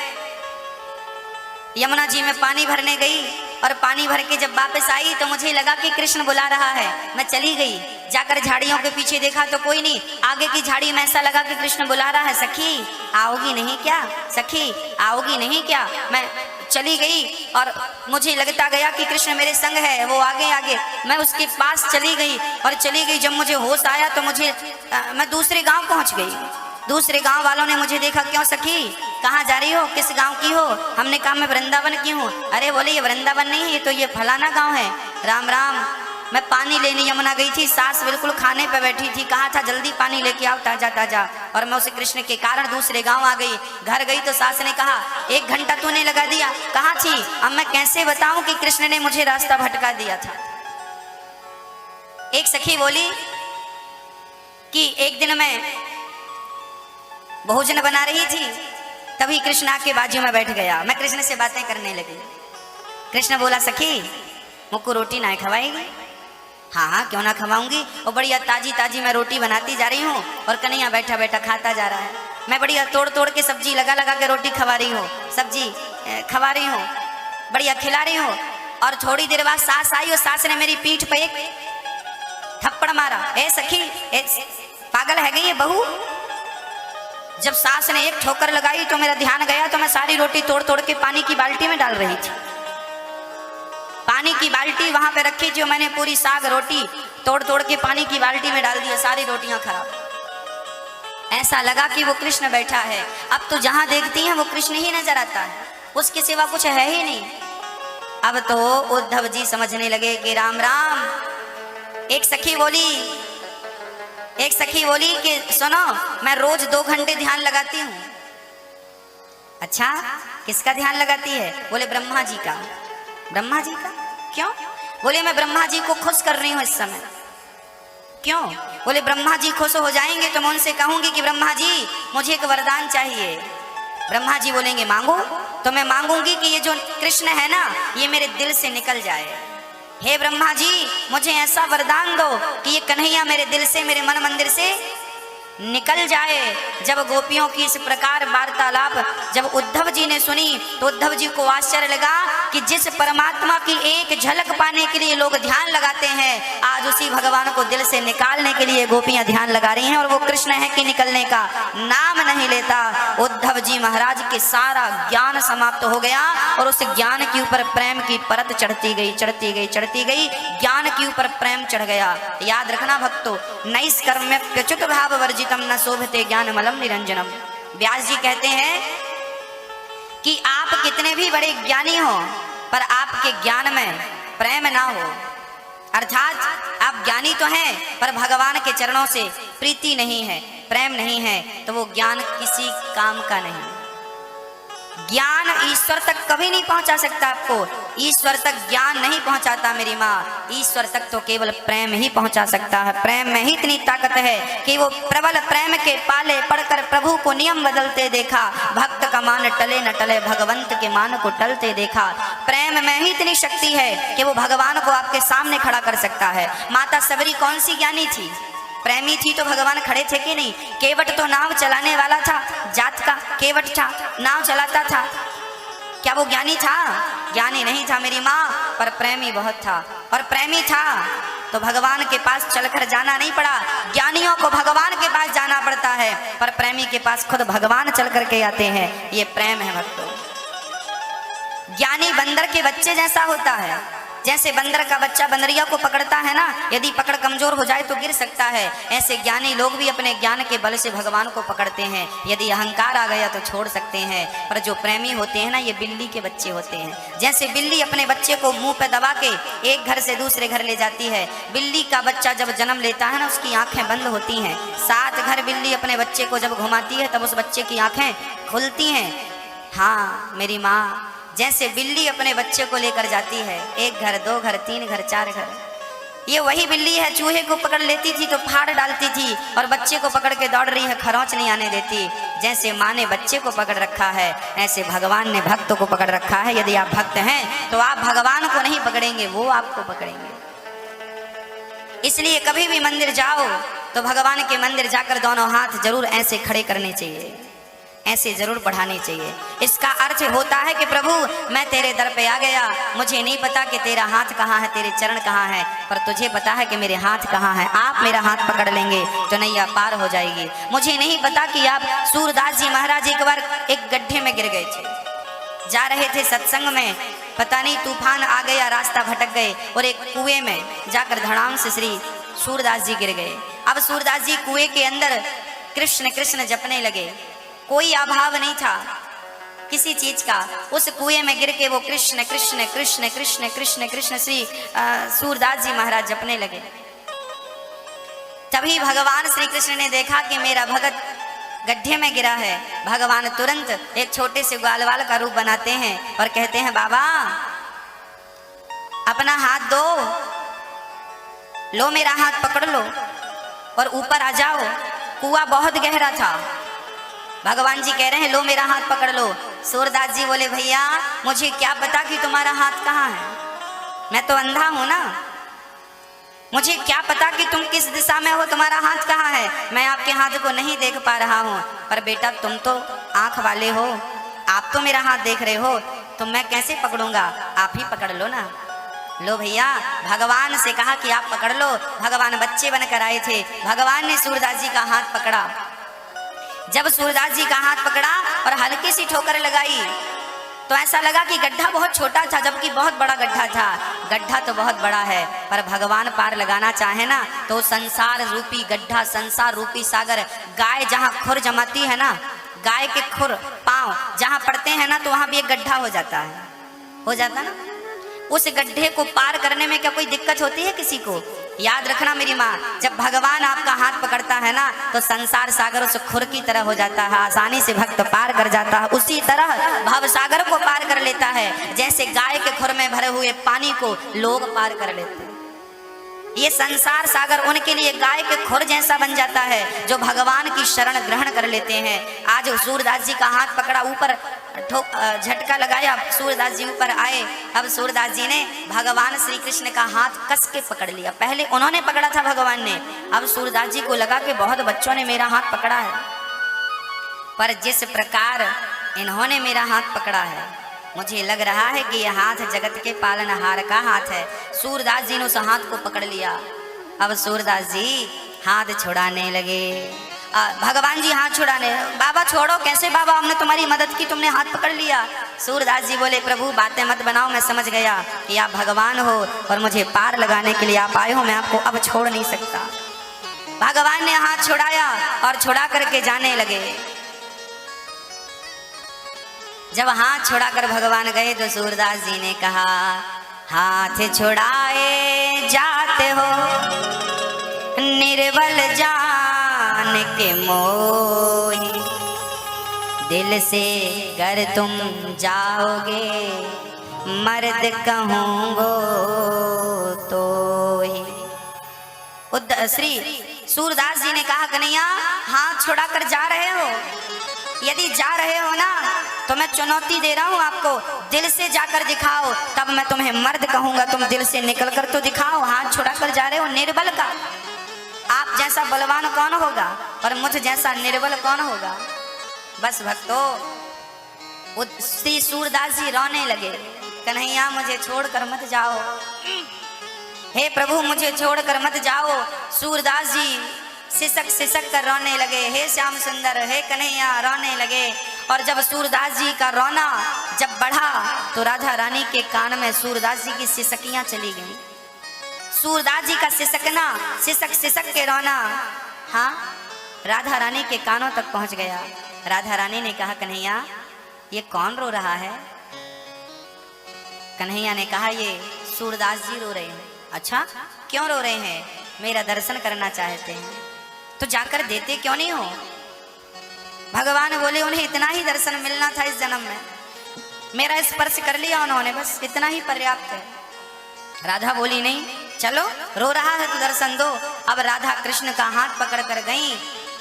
यमुना जी में पानी भरने गई और पानी भर के जब वापस आई तो मुझे लगा कि कृष्ण बुला रहा है, मैं चली गई, जाकर झाड़ियों के पीछे देखा तो कोई नहीं, आगे की झाड़ी में ऐसा लगा कि कृष्ण बुला रहा है, सखी आओगी नहीं क्या, सखी आओगी नहीं क्या। मैं चली गई और मुझे लगता गया कि कृष्ण मेरे संग है, वो आगे आगे, मैं उसके पास चली गई और चली गई। जब मुझे होश आया तो मैं दूसरे गांव पहुंच गई। दूसरे गांव वालों ने मुझे देखा, क्यों सखी कहाँ जा रही हो, किस गांव की हो। हमने कहा मैं वृंदावन की हूँ। अरे बोले ये वृंदावन नहीं है, ये तो ये फलाना गांव है। राम राम, मैं पानी लेने यमुना गई थी, सास बिल्कुल खाने पे बैठी थी, कहा था जल्दी पानी लेके आओ ताजा ताजा, और मैं उसे कृष्ण के कारण दूसरे गांव आ गई। घर गई तो सास ने कहा 1 घंटा तूने लगा दिया, कहाँ थी। अब मैं कैसे बताऊं कि कृष्ण ने मुझे रास्ता भटका दिया था। एक सखी बोली कि एक दिन मैं भोजन बना रही थी, तभी कृष्ण आके बाजू में बैठ गया, मैं कृष्ण से बातें करने लगी। कृष्ण बोला, सखी मुझको रोटी ना खवाएगी। हाँ हाँ क्यों ना खवाऊंगी, और बढ़िया ताजी ताजी मैं रोटी बनाती जा रही हूँ और कन्हैया बैठा बैठा खाता जा रहा है। मैं बढ़िया तोड़ तोड़ के सब्जी लगा लगा के रोटी खवा रही हूँ, सब्जी खवा रही हूँ, बढ़िया खिला रही हूँ। और थोड़ी देर बाद सास आई और सास ने मेरी पीठ पे एक थप्पड़ मारा। ए सखी, पागल है गई ये बहू। जब सास ने एक ठोकर लगाई तो मेरा ध्यान गया, तो मैं सारी रोटी तोड़ तोड़ के पानी की बाल्टी में डाल रही थी। पानी की बाल्टी वहां पे रखी थी, मैंने पूरी साग रोटी तोड़ तोड़ के पानी की बाल्टी में डाल दिया, सारी रोटियां खराब। ऐसा लगा कि वो कृष्ण बैठा है। अब तो जहां देखती हैं वो कृष्ण ही नजर आता है, उसके सिवा कुछ है ही नहीं। अब तो उद्धव जी समझने लगे कि राम राम। एक सखी बोली कि सुनो, मैं रोज 2 घंटे ध्यान लगाती हूँ। अच्छा, किसका ध्यान लगाती है? बोले ब्रह्मा जी का। ब्रह्मा जी का क्यों? बोले मैं ब्रह्मा जी को खुश कर रही हूँ इस समय। क्यों? बोले ब्रह्मा जी खुश हो जाएंगे तो मैं उनसे कहूंगी कि ब्रह्मा जी मुझे एक वरदान चाहिए। ब्रह्मा जी बोलेंगे मांगो, तो मैं मांगूंगी कि ये जो कृष्ण है ना, ये मेरे दिल से निकल जाए। हे ब्रह्मा जी, मुझे ऐसा वरदान दो कि ये कन्हैया मेरे दिल से, मेरे मन मंदिर से निकल जाए। जब गोपियों की इस प्रकार वार्तालाप जब उद्धव जी ने सुनी तो उद्धव जी को आश्चर्य लगा कि जिस परमात्मा की एक झलक पाने के लिए लोग ध्यान लगाते हैं, आज उसी भगवान को दिल से निकालने के लिए गोपियां ध्यान लगा रही हैं, और वो कृष्ण है कि निकलने का नाम नहीं लेता। उद्धव जी महाराज के सारा ज्ञान समाप्त हो गया और उस ज्ञान के ऊपर प्रेम की परत चढ़ती गई, चढ़ती गई, चढ़ती गई, ज्ञान के ऊपर प्रेम चढ़ गया। याद रखना भक्तों, नैष्कर्म्यच्युत भाव वर्जित न शोभते ज्ञान मलम निरंजनम। व्यास जी कहते हैं कि आप कितने भी बड़े ज्ञानी हो पर आपके ज्ञान में प्रेम ना हो, अर्थात आप ज्ञानी तो हैं पर भगवान के चरणों से प्रीति नहीं है, प्रेम नहीं है, तो वो ज्ञान किसी काम का नहीं। ज्ञान ईश्वर तक कभी नहीं पहुंचा सकता आपको। ईश्वर तक ज्ञान नहीं पहुंचाता मेरी माँ, ईश्वर तक तो केवल प्रेम ही पहुंचा सकता है। प्रेम में ही इतनी ताकत है कि वो प्रबल प्रेम के पाले पढ़कर प्रभु को नियम बदलते देखा। भक्त का मान टले न टले, भगवंत के मान को टलते देखा। प्रेम में ही इतनी शक्ति है कि वो भगवान को आपके सामने खड़ा कर सकता है। माता सबरी कौन सी ज्ञानी थी? प्रेमी थी तो भगवान खड़े थे कि नहीं? केवट तो नाव चलाने वाला था, जात का केवट था, नाव चलाता था। क्या वो ज्ञानी था? ज्ञानी नहीं था मेरी माँ, पर प्रेमी बहुत था। और प्रेमी था तो भगवान के पास चलकर जाना नहीं पड़ा। ज्ञानियों को भगवान के पास जाना पड़ता है, पर प्रेमी के पास खुद भगवान चल करके आते हैं। ये प्रेम है भक्तों। ज्ञानी बंदर के बच्चे जैसा होता है। जैसे बंदर का बच्चा बंदरिया को पकड़ता है ना, यदि पकड़ कमजोर हो जाए तो गिर सकता है, ऐसे ज्ञानी लोग भी अपने ज्ञान के बल से भगवान को पकड़ते हैं। यदि अहंकार आ गया तो छोड़ सकते हैं। पर जो प्रेमी होते हैं ना, ये बिल्ली के बच्चे होते हैं। जैसे बिल्ली अपने बच्चे को मुंह पे दबा के एक घर से दूसरे घर ले जाती है। बिल्ली का बच्चा जब जन्म लेता है ना, उसकी आंखें बंद होती हैं। 7 घर बिल्ली अपने बच्चे को जब घुमाती है तब उस बच्चे की आंखें खुलती हैं। हाँ मेरी माँ, जैसे बिल्ली अपने बच्चे को लेकर जाती है, 1 घर 2 घर 3 घर 4 घर, ये वही बिल्ली है। चूहे को पकड़ लेती थी तो फाड़ डालती थी, और बच्चे को पकड़ के दौड़ रही है, खरोंच नहीं आने देती। जैसे माँ ने बच्चे को पकड़ रखा है, ऐसे भगवान ने भक्त को पकड़ रखा है। यदि आप भक्त हैं तो आप भगवान को नहीं पकड़ेंगे, वो आपको पकड़ेंगे। इसलिए कभी भी मंदिर जाओ तो भगवान के मंदिर जाकर दोनों हाथ जरूर ऐसे खड़े करने चाहिए, ऐसे जरूर बढ़ाने चाहिए। इसका अर्थ होता है कि प्रभु मैं तेरे दर पे आ गया, मुझे नहीं पता कि तेरा हाथ कहाँ है, तेरे चरण कहाँ है, पर तुझे पता है कि मेरे हाथ कहाँ है। आप मेरा हाथ पकड़ लेंगे तो नैया पार हो जाएगी। मुझे नहीं पता कि आप सूरदास जी महाराज एक बार एक गड्ढे में गिर गए थे, जा रहे थे सत्संग में, पता नहीं तूफान आ गया, रास्ता भटक गए और एक कुएं में जाकर धड़ाम से श्री सूरदास जी गिर गए। अब सूरदास जी कुएं के अंदर कृष्ण कृष्ण जपने लगे। कोई अभाव नहीं था किसी चीज का। उस कुएं में गिर के वो कृष्ण कृष्ण कृष्ण कृष्ण कृष्ण कृष्ण श्री सूरदास जी महाराज जपने लगे। तभी भगवान श्री कृष्ण ने देखा कि मेरा भगत गड्ढे में गिरा है। भगवान तुरंत एक छोटे से ग्वालवाल का रूप बनाते हैं और कहते हैं, बाबा अपना हाथ दो, लो मेरा हाथ पकड़ लो और ऊपर आ जाओ। कुआं बहुत गहरा था। भगवान जी कह रहे हैं लो मेरा हाथ पकड़ लो। सूरदास जी बोले, भैया मुझे क्या पता कि तुम्हारा हाथ कहाँ है, मैं तो अंधा हूं ना, मुझे क्या पता कि तुम किस दिशा में हो, तुम्हारा हाथ कहाँ है, मैं आपके हाथ को नहीं देख पा रहा हूँ। पर बेटा तुम तो आंख वाले हो, आप तो मेरा हाथ देख रहे हो, तो मैं कैसे पकड़ूंगा, आप ही पकड़ लो ना। लो भैया, भगवान से कहा कि आप पकड़ लो। भगवान बच्चे बनकर आए थे, भगवान ने सूरदास जी का हाथ पकड़ा। जब सूरदास जी का हाथ पकड़ा और हल्की सी ठोकर लगाई तो ऐसा लगा कि गड्ढा बहुत छोटा था, जबकि बहुत बड़ा गड्ढा था। गड्ढा तो बहुत बड़ा है, पर भगवान पार लगाना चाहे ना तो संसार रूपी गड्ढा, संसार रूपी सागर, गाय जहाँ खुर जमाती है ना, गाय के खुर पांव जहाँ पड़ते हैं ना, तो वहां भी एक गड्ढा हो जाता है, हो जाता ना। उस गड्ढे को पार करने में क्या कोई दिक्कत होती है किसी को? याद रखना मेरी माँ, जब भगवान आपका हाथ पकड़ता है ना तो संसार सागर उस खुर की तरह हो जाता है, आसानी से भक्त पार कर जाता है। उसी तरह भव सागर को पार कर लेता है, जैसे गाय के खुर में भरे हुए पानी को लोग पार कर लेते हैं। ये संसार सागर उनके लिए गाय के खुर जैसा बन जाता है जो भगवान की शरण ग्रहण कर लेते हैं। आज सूरदास जी का हाथ पकड़ा, ऊपर झटका लगाया, सूरदास जी ऊपर आए। अब सूरदास जी ने भगवान श्री कृष्ण का हाथ कस के पकड़ लिया। पहले उन्होंने पकड़ा था भगवान ने, अब सूरदास जी को लगा कि बहुत बच्चों ने मेरा हाथ पकड़ा है, पर जिस प्रकार इन्होंने मेरा हाथ पकड़ा है मुझे लग रहा है कि यह हाथ जगत के पालनहार का हाथ है। सूरदास जी ने उस हाथ को पकड़ लिया। अब सूरदास जी हाथ छुड़ाने लगे। भगवान जी हाथ छुड़ाने, बाबा छोड़ो, कैसे बाबा, हमने तुम्हारी मदद की, तुमने हाथ पकड़ लिया। सूरदास जी बोले, प्रभु बातें मत बनाओ, मैं समझ गया कि आप भगवान हो और मुझे पार लगाने के लिए आप आए हो, मैं आपको अब छोड़ नहीं सकता। भगवान ने हाथ छुड़ाया और छुड़ा करके जाने लगे। जब हाथ छुड़ाकर भगवान गए तो सूरदास जी ने कहा, हाथ छुड़ाए जाते हो निर्बल जान के मोही, दिल से गर तुम जाओगे मर्द कहूँगो तो ही। श्री सूरदास जी ने कहा कन्हैया हाथ छोड़ा कर जा रहे हो, यदि जा रहे हो ना तो मैं चुनौती दे रहा हूँ आपको, दिल से जाकर दिखाओ तब मैं तुम्हें मर्द कहूंगा। तुम दिल से निकल कर तो दिखाओ, हाथ छोड़ा कर जा रहे हो निर्बल का। आप जैसा बलवान कौन होगा और मुझ जैसा निर्बल कौन होगा। बस भक्तों श्री सूरदास जी रोने लगे, कन्हैया मुझे छोड़कर मत जाओ, हे प्रभु मुझे छोड़कर मत जाओ। सूरदास जी सिसक सिसक कर रोने लगे, हे श्याम सुंदर हे कन्हैया रोने लगे। और जब सूरदास जी का रोना जब बढ़ा तो राधा रानी के कान में सूरदास जी की सिसकियां चली गईं। सूरदास जी का सिसकना, सिसक सिसक के रोना, हाँ राधा रानी के कानों तक पहुंच गया। राधा रानी ने कहा कन्हैया ये कौन रो रहा है। कन्हैया ने कहा ये सूरदास जी रो रहे हैं। अच्छा क्यों रो रहे हैं, मेरा दर्शन करना चाहते हैं तो जाकर देते क्यों नहीं हो। भगवान बोले उन्हें इतना ही दर्शन मिलना था इस जन्म में, मेरा स्पर्श कर लिया उन्होंने, बस इतना ही पर्याप्त है। राधा बोली नहीं, चलो रो रहा है तो दर्शन दो। अब राधा कृष्ण का हाथ पकड़ कर गई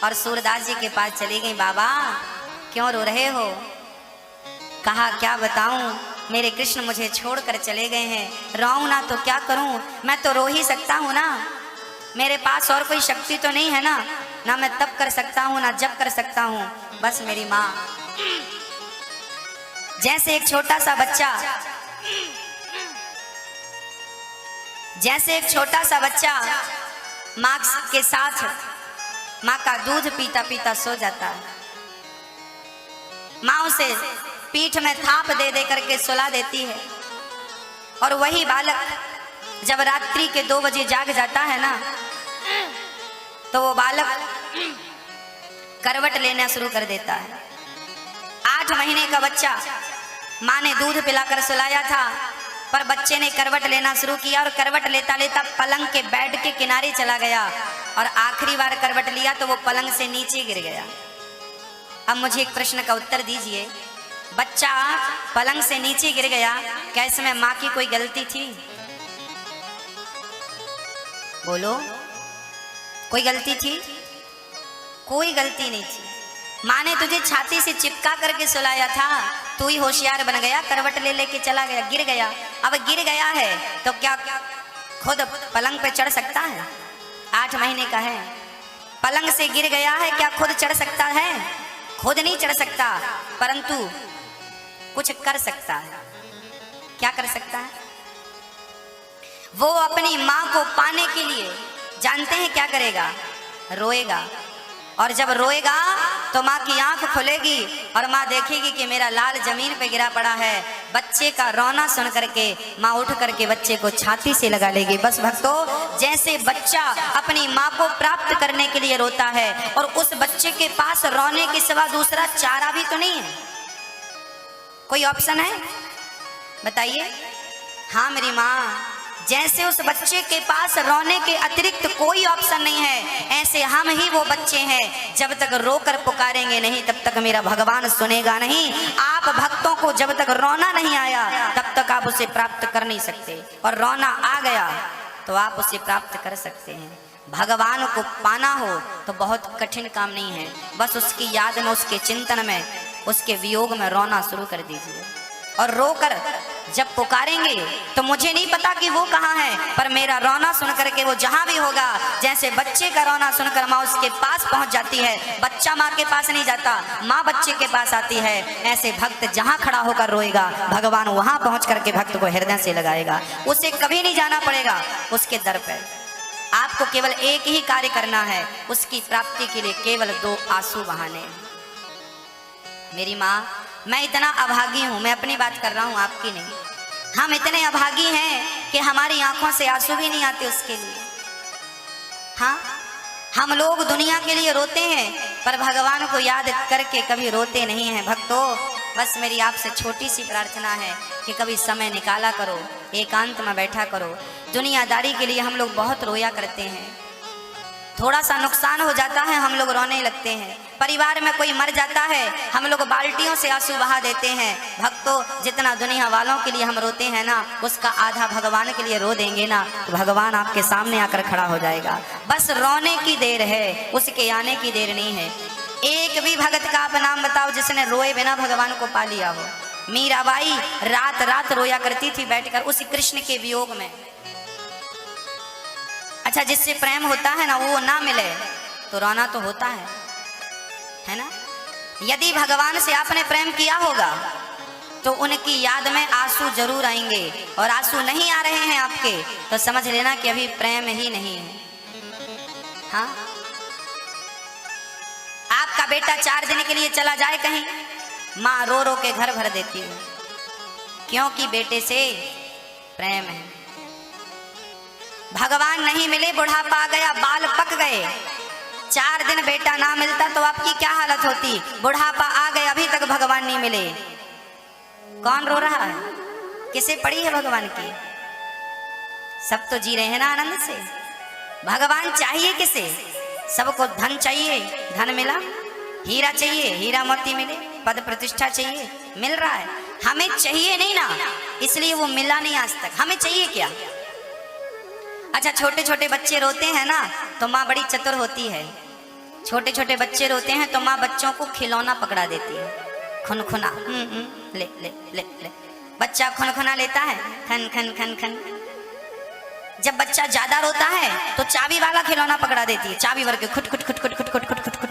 और सूरदास जी के पास चली गई। बाबा क्यों रो रहे हो। कहा क्या बताऊं, मेरे कृष्ण मुझे छोड़कर चले गए हैं, रोऊं ना तो क्या करूं, मैं तो रो ही सकता हूं ना, मेरे पास और कोई शक्ति तो नहीं है ना मैं तप कर सकता हूं ना जप कर सकता हूं। बस मेरी माँ जैसे एक छोटा सा बच्चा, जैसे एक छोटा सा बच्चा माँ के साथ माँ का दूध पीता पीता सो जाता है, माँ उसे पीठ में थाप दे दे करके सुला देती है। और वही बालक जब रात्रि के 2 बजे जाग जाता है ना तो वो बालक करवट लेना शुरू कर देता है। 8 महीने का बच्चा, माँ ने दूध पिलाकर सुलाया था पर बच्चे ने करवट लेना शुरू किया और करवट लेता लेता पलंग के बेड के किनारे चला गया और आखिरी बार करवट लिया तो वो पलंग से नीचे गिर गया। अब मुझे एक प्रश्न का उत्तर दीजिए, बच्चा पलंग से नीचे गिर गया, क्या इसमें माँ की कोई गलती थी। बोलो कोई गलती थी। कोई गलती नहीं थी। माँ ने तुझे छाती से चिपका करके सुलाया था, तू ही होशियार बन गया, करवट ले लेके चला गया, गिर गया। अब गिर गया है तो क्या खुद पलंग पे चढ़ सकता है। 8 महीने का है, पलंग से गिर गया है, क्या खुद चढ़ सकता है। खुद नहीं चढ़ सकता परंतु कुछ कर सकता है। क्या कर सकता है। वो अपनी माँ को पाने के लिए जानते हैं क्या करेगा, रोएगा। और जब रोएगा तो माँ की आंख खुलेगी और माँ देखेगी कि मेरा लाल जमीन पे गिरा पड़ा है। बच्चे का रोना सुन करके माँ उठ करके बच्चे को छाती से लगा लेगी। बस भक्तों जैसे बच्चा अपनी माँ को प्राप्त करने के लिए रोता है और उस बच्चे के पास रोने के सिवा दूसरा चारा भी तो नहीं है, कोई ऑप्शन है बताइए। हाँ मेरी माँ, जैसे उस बच्चे के पास रोने के अतिरिक्त कोई ऑप्शन नहीं है, ऐसे हम ही वो बच्चे हैं, जब तक रोकर पुकारेंगे नहीं तब तक मेरा भगवान सुनेगा नहीं। आप भक्तों को जब तक रोना नहीं आया तब तक आप उसे प्राप्त कर नहीं सकते, और रोना आ गया तो आप उसे प्राप्त कर सकते हैं। भगवान को पाना हो तो बहुत कठिन काम नहीं है, बस उसकी याद में, उसके चिंतन में, उसके वियोग में रोना शुरू कर दीजिए। और रोकर जब पुकारेंगे तो मुझे नहीं पता कि वो कहाँ है, पर मेरा रोना सुन करके वो जहाँ भी होगा, जैसे बच्चे का रोना सुनकर माँ उसके पास पहुँच जाती है, बच्चा माँ के पास नहीं जाता, माँ बच्चे के पास आती है, ऐसे भक्त जहाँ खड़ा होकर रोएगा भगवान वहाँ पहुँच करके भक्त को हृदय से लगाएगा। उसे कभी नहीं जाना पड़ेगा उसके दर पर। आपको केवल एक ही कार्य करना है, उसकी प्राप्ति के लिए केवल 2 आंसू बहाने। मेरी माँ, मैं इतना अभागी हूँ, मैं अपनी बात कर रहा हूँ आपकी नहीं। हम इतने अभागी हैं कि हमारी आंखों से आंसू भी नहीं आते उसके लिए। हाँ, हम लोग दुनिया के लिए रोते हैं पर भगवान को याद करके कभी रोते नहीं हैं। भक्तों बस मेरी आपसे छोटी सी प्रार्थना है कि कभी समय निकाला करो, एकांत में बैठा करो। दुनियादारी के लिए हम लोग बहुत रोया करते हैं, थोड़ा सा नुकसान हो जाता है हम लोग रोने लगते हैं, परिवार में कोई मर जाता है हम लोग बाल्टियों से आंसू बहा देते हैं। भक्तों, जितना दुनिया वालों के लिए हम रोते हैं ना, उसका आधा भगवान के लिए रो देंगे ना, तो भगवान आपके सामने आकर खड़ा हो जाएगा। बस रोने की देर है, उसके आने की देर नहीं है। एक भी भगत का आप नाम बताओ जिसने रोए बिना भगवान को पा लिया हो। मीराबाई रात रात रोया करती थी बैठकर उसी कृष्ण के वियोग में। अच्छा, जिससे प्रेम होता है ना, वो ना मिले तो रोना तो होता है ना। यदि भगवान से आपने प्रेम किया होगा तो उनकी याद में आंसू जरूर आएंगे, और आंसू नहीं आ रहे हैं आपके तो समझ लेना कि अभी प्रेम ही नहीं है। हाँ, आपका बेटा 4 दिन के लिए चला जाए कहीं, माँ रो रो के घर भर देती है, क्योंकि बेटे से प्रेम है। भगवान नहीं मिले, बुढ़ापा आ गया, बाल पक गए, 4 दिन बेटा ना मिलता तो आपकी क्या हालत होती। बुढ़ापा आ गया, अभी तक भगवान नहीं मिले, कौन रो रहा है? किसे पड़ी है भगवान की? सब तो जी रहे हैं ना आनंद से। भगवान चाहिए किसे? सबको धन चाहिए, धन मिला। हीरा चाहिए, हीरा मोती मिले। पद प्रतिष्ठा चाहिए, मिल रहा है। हमें चाहिए नहीं ना, इसलिए वो मिला नहीं आज तक। हमें चाहिए क्या? अच्छा, छोटे छोटे बच्चे रोते हैं ना तो माँ बड़ी चतुर होती है। छोटे छोटे बच्चे रोते हैं तो माँ बच्चों को खिलौना पकड़ा देती है, खुनखुना। ले ले ले ले, बच्चा खुनखुना लेता है, खन खन खन खन। जब बच्चा ज्यादा रोता है तो चाबी वाला खिलौना पकड़ा देती है, चाबी भर के खुट खुट खुट खुट खुट खुट खुट खुट खुट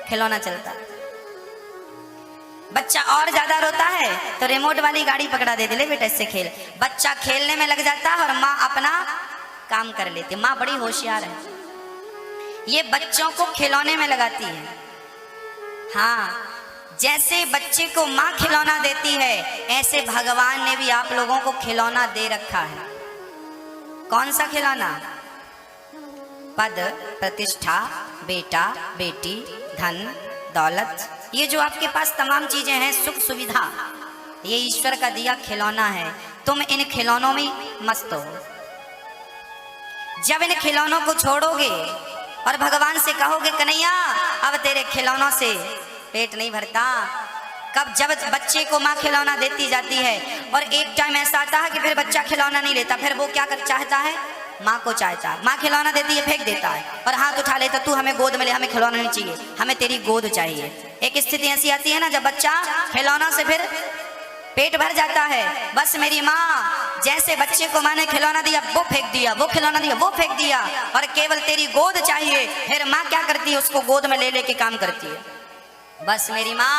खिलौना चलता। बच्चा और ज्यादा रोता है तो रिमोट वाली गाड़ी पकड़ा देती, ले बेटा इससे खेल। बच्चा खेलने में लग जाता है और माँ अपना काम कर लेती। माँ बड़ी होशियार है, ये बच्चों को खिलौने में लगाती है। हाँ, जैसे बच्चे को माँ खिलौना देती है, ऐसे भगवान ने भी आप लोगों को खिलौना दे रखा है। कौन सा खिलौना? पद प्रतिष्ठा, बेटा बेटी, धन दौलत, ये जो आपके पास तमाम चीजें हैं, सुख सुविधा, ये ईश्वर का दिया खिलौना है। तुम इन खिलौनों में मस्त हो। जब इन खिलौनों को छोड़ोगे और भगवान से कहोगे कन्हैया अब तेरे खिलौनों से पेट नहीं भरता, कब? जब बच्चे को माँ खिलौना देती जाती है और एक टाइम ऐसा आता है कि फिर बच्चा खिलौना नहीं लेता, फिर वो क्या कर चाहता है? माँ को चाहता है। माँ खिलौना देती है, फेंक देता है और हाथ उठा लेता, तू हमें गोद में ले, हमें खिलौना नहीं चाहिए, हमें तेरी गोद चाहिए। एक स्थिति ऐसी आती है ना जब बच्चा खिलौना से फिर पेट भर जाता है। बस मेरी माँ जैसे बच्चे को माँ ने खिलौना दिया वो फेंक दिया, वो खिलौना दिया वो फेंक दिया, और केवल तेरी गोद चाहिए। फिर माँ क्या करती है? उसको गोद में ले लेके काम करती है। बस मेरी माँ,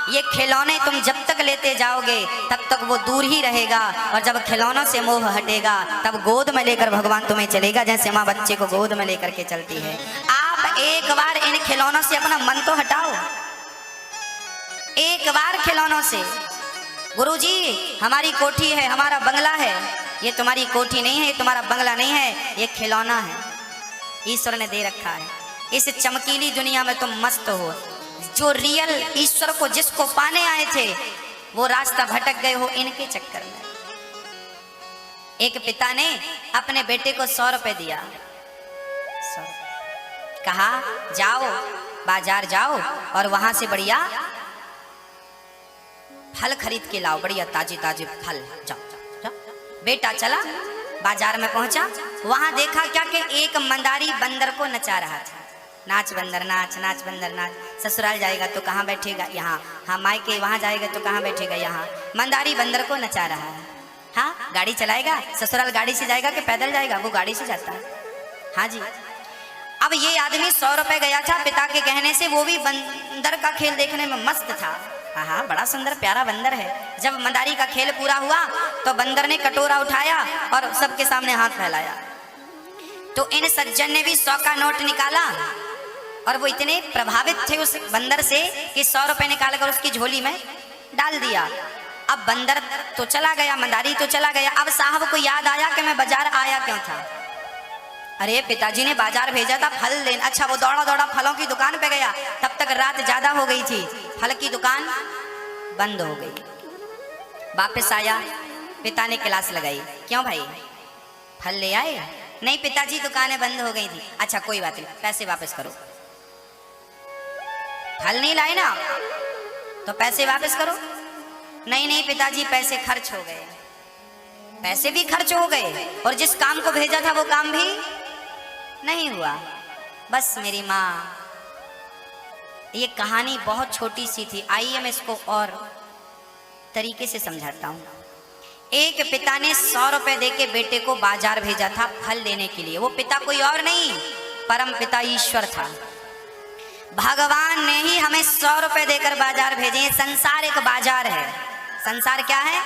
ये खिलौने तुम जब तक लेते जाओगे तब तक वो दूर ही रहेगा, और जब खिलौनों से मोह हटेगा तब गोद में लेकर भगवान तुम्हें चलेगा, जैसे माँ बच्चे को गोद में लेकर के चलती है। आप एक बार इन खिलौनों से अपना मन तो हटाओ, एक बार खिलौनों से। गुरुजी हमारी कोठी है, हमारा बंगला है, ये तुम्हारी कोठी नहीं है, ये तुम्हारा बंगला नहीं है, ये खिलौना है, ईश्वर ने दे रखा है। इस चमकीली दुनिया में तुम मस्त हो। जो रियल ईश्वर को जिसको पाने आए थे वो रास्ता भटक गए हो इनके चक्कर में। एक पिता ने अपने बेटे को 100 रुपए दिया, कहा जाओ बाजार जाओ और वहां से बढ़िया फल खरीद के लाओ, बढ़िया ताजे ताजे फल, जाओ जाओ जाओ। बेटा चला, बाजार में पहुंचा, वहां देखा क्या कि एक मंदारी बंदर को नचा रहा था। नाच बंदर नाच, नाच बंदर नाच। ससुराल जाएगा तो कहाँ बैठेगा? यहाँ। हाँ, मायके वहाँ जाएगा तो कहाँ बैठेगा? यहाँ। मंदारी बंदर को नचा रहा है। हाँ, गाड़ी चलाएगा, ससुराल गाड़ी से जाएगा कि पैदल जाएगा? वो गाड़ी से जाता है। हाँ जी। अब ये आदमी 100 रुपए गया था पिता के कहने से, वो भी बंदर का खेल देखने में मस्त था। हाँ, बड़ा सुंदर प्यारा बंदर है। जब मंदारी का खेल पूरा हुआ तो बंदर ने कटोरा उठाया और सबके सामने हाथ फैलाया, तो इन सज्जन ने भी 100 का नोट निकाला, और वो इतने प्रभावित थे उस बंदर से कि 100 रुपए निकालकर उसकी झोली में डाल दिया। अब बंदर तो चला गया, मंदारी तो चला गया। अब साहब को याद आया कि मैं बाजार आया क्यों था। अरे पिताजी ने बाजार भेजा था फल लेने। अच्छा, वो दौड़ा दौड़ा फलों की दुकान पे गया, तब तक रात ज्यादा हो गई थी, फल की दुकान बंद हो गई। वापस आया, पिता ने क्लास लगाई, क्यों भाई फल ले आए? नहीं पिताजी दुकानें बंद हो गई थी। अच्छा कोई बात नहीं, पैसे वापस करो। फल नहीं लाए ना तो पैसे वापस करो। नहीं नहीं पिताजी पैसे खर्च हो गए। पैसे भी खर्च हो गए और जिस काम को भेजा था वो काम भी नहीं हुआ। बस मेरी माँ, ये कहानी बहुत छोटी सी थी, आइए मैं इसको और तरीके से समझाता हूँ। एक पिता ने 100 रुपए देके बेटे को बाजार भेजा था फल लेने के लिए। वो पिता कोई और नहीं, परम पिता ईश्वर था। भगवान ने ही हमें 100 रुपए देकर बाजार भेजे। ये संसार एक बाजार है। संसार क्या है?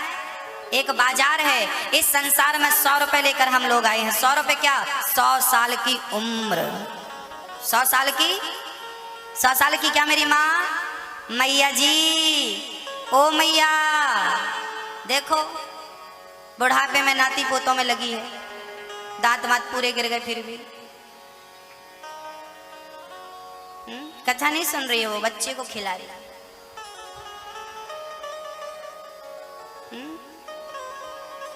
एक बाजार है। इस संसार में 100 रुपए लेकर हम लोग आए हैं। 100 रुपए क्या? 100 साल की उम्र। 100 साल की, 100 साल की क्या मेरी माँ? मैया जी, ओ मैया देखो, बुढ़ापे में नाती पोतों में लगी है, दांत मात पूरे गिर गए फिर भी। कथा नहीं सुन रही है, वो बच्चे को खिला रही।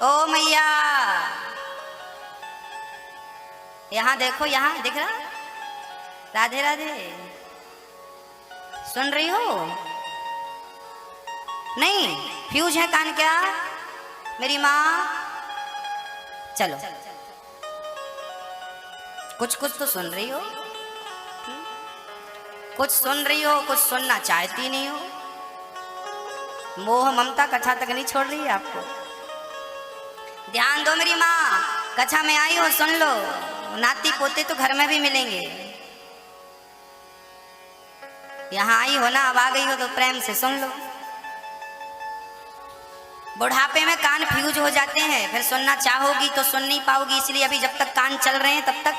ओ मैया, यहां देखो, यहां दिख रहा? राधे राधे, सुन रही हो? नहीं, फ्यूज है कान क्या मेरी माँ? चलो, कुछ कुछ तो सुन रही हो, कुछ सुन रही हो, कुछ सुनना चाहती नहीं हो। मोह ममता कथा तक नहीं छोड़ रही है आपको। ध्यान दो मेरी माँ, कथा में आई हो सुन लो। नाती पोते तो घर में भी मिलेंगे। यहाँ आई हो ना, अब आ गई हो तो प्रेम से सुन लो। बुढ़ापे में कान फ्यूज हो जाते हैं, फिर सुनना चाहोगी तो सुन नहीं पाओगी। इसलिए अभी जब तक कान चल रहे हैं तब तक,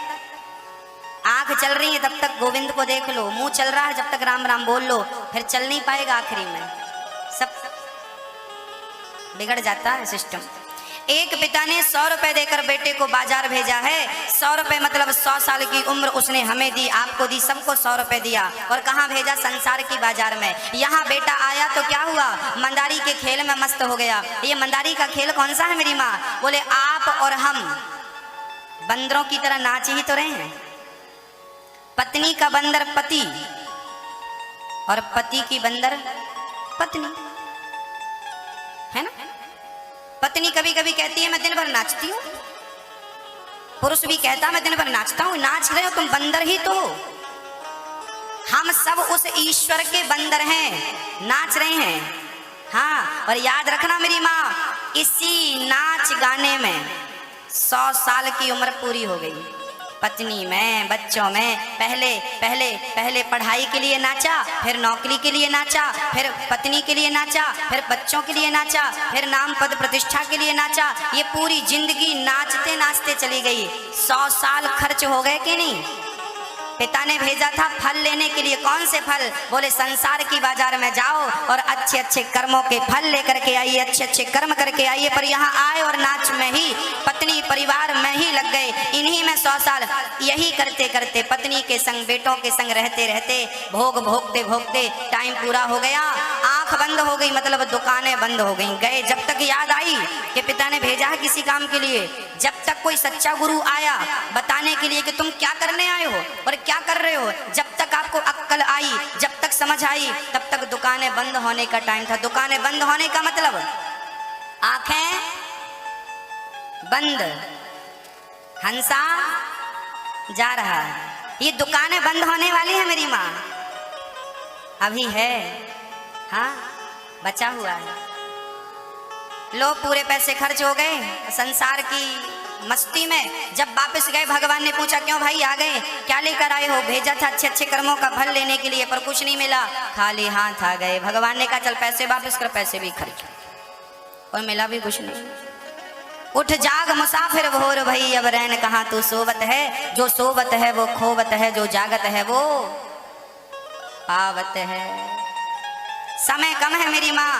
आंख चल रही है तब तक गोविंद को देख लो। मुंह चल रहा है जब तक राम राम बोल लो, फिर चल नहीं पाएगा। आखिरी में सब बिगड़ जाता है सिस्टम। एक पिता ने 100 रुपए देकर बेटे को बाजार भेजा है। 100 रुपए मतलब 100 साल की उम्र उसने हमें दी, आपको दी, सबको 100 रुपए दिया। और कहाँ भेजा? संसार की बाजार में। यहाँ बेटा आया तो क्या हुआ? मंदारी के खेल में मस्त हो गया। ये मंदारी का खेल कौन सा है मेरी माँ? बोले आप और हम बंदरों की तरह नाच ही तो रहे हैं। पत्नी का बंदर पति और पति की बंदर पत्नी, है ना? पत्नी कभी कभी कहती है मैं दिन भर नाचती हूँ, पुरुष भी कहता मैं दिन भर नाचता हूँ। नाच रहे हो तुम, बंदर ही तो हो। हम सब उस ईश्वर के बंदर हैं, नाच रहे हैं। हाँ, और याद रखना मेरी माँ, इसी नाच गाने में 100 साल की उम्र पूरी हो गई। पत्नी में, बच्चों में, पहले पढ़ाई के लिए नाचा, फिर नौकरी के लिए नाचा, फिर पत्नी के लिए नाचा, फिर बच्चों के लिए नाचा, फिर नाम पद प्रतिष्ठा के लिए नाचा। ये पूरी जिंदगी नाचते नाचते चली गई। 100 साल खर्च हो गए कि नहीं? पिता ने भेजा था फल लेने के लिए। कौन से फल? बोले संसार की बाजार में जाओ और अच्छे अच्छे कर्मों के फल लेकर के आइए, अच्छे अच्छे कर्म करके आइए। पर यहाँ आए और नाच में ही, पत्नी परिवार में ही लग गए। इन्हीं में 100 साल यही करते करते, पत्नी के संग, बेटों के संग रहते रहते, भोग भोगते भोगते टाइम पूरा हो गया। आंख बंद हो गई, मतलब दुकानें बंद हो गई। गए जब तक याद आई कि पिता ने भेजा है किसी काम के लिए, जब तक कोई सच्चा गुरु आया बताने के लिए कि तुम क्या करने आए हो और क्या कर रहे हो, जब तक आपको अक्ल आई, जब तक समझ आई, तब तक दुकानें बंद होने का टाइम था। दुकानें बंद होने का मतलब आंखें बंद, हंसा जा रहा है। ये दुकानें बंद होने वाली है मेरी माँ, अभी है। हाँ, बचा हुआ है। लो पूरे पैसे खर्च हो गए संसार की मस्ती में। जब वापस गए, भगवान ने पूछा क्यों भाई आ गए, क्या लेकर आए हो? भेजा था अच्छे अच्छे कर्मों का फल लेने के लिए, पर कुछ नहीं मिला, खाली हाथ आ गए। भगवान ने कहा चल पैसे वापस कर, पैसे भी खर्च, और मिला भी कुछ नहीं। उठ जाग मुसाफिर भोर भई, अब रैन कहाँ तू सोवत है। जो सोवत है वो खोवत है, जो जागत है वो पावत है। समय कम है मेरी माँ,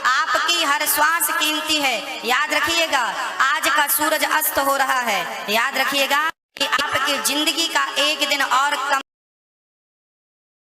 आपकी हर श्वास कीमती है। याद रखिएगा, आज का सूरज अस्त हो रहा है। याद रखिएगा कि आपकी जिंदगी का एक दिन और कम